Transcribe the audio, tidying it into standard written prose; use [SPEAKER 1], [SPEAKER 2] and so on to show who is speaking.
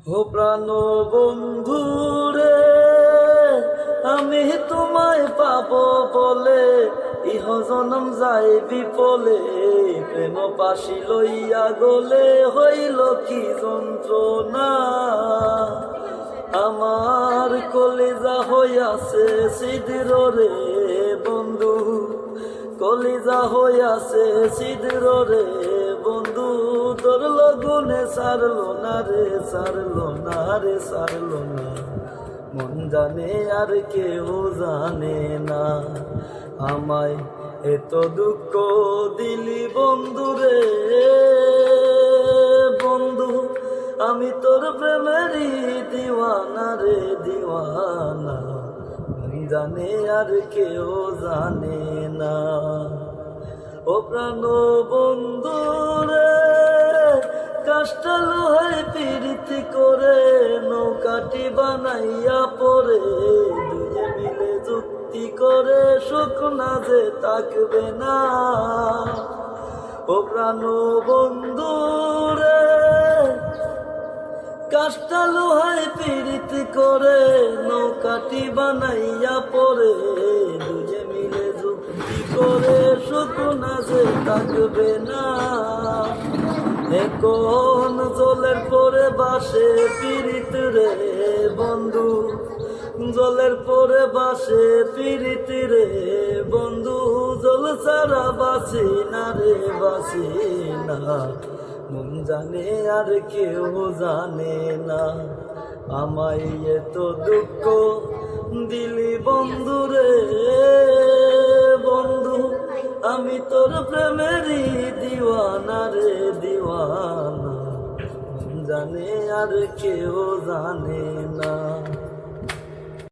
[SPEAKER 1] ও প্রাণ বন্ধু রে, আমি তোমায় পাবো বলে ইহ জনম যাই বিপলে। প্রেম পাশি লইয়া গলে হইল কি যন্ত্রণা। আমার কলিজা হইয়াছে সিদ্র রে বন্ধু, কলিজা হইয়াছে সিদ্র রে বন্ধু। তোর লগুনে সারলো না রে, সারলো না রে, সারলো না। মন জানে আর কেউ জানে না, আমায় এত দুঃখ দিলি বন্ধু রে বন্ধু। আমি তোর প্রেমেরই দিওয়ানা রে দিওয়ানা, মন জানে আর কেউ জানে না। ও প্রাণ বন্ধু রে, কাষ্টা লোহায় পীড়িতি করে নৌকাটি বানাইয়া পরে, দুজে মিলে যুক্তি করে সুখ না যে থাকবে না। ও প্রাণ বন্ধু রে, কাষ্টা লোহায় পীড়িতি করে নৌকাটি বানাইয়া পরে, দুজে মিলে যুক্তি করে সুখ না যে থাকবে না। এখন জলের পরে বাসে পীড়িত রে বন্ধু, জলের পরে বাসে পীড়িত রে বন্ধু। জল ছাড়া বাসি না রে, বাসি না। মন জানে আর কেউ জানে না, আমায় এত দুঃখ দিলি বন্ধু রে বন্ধু। আমি তোর প্রেমেরই দিওয়ানা রে দিওয়ানা, মন জানে আর কেউ জানে না।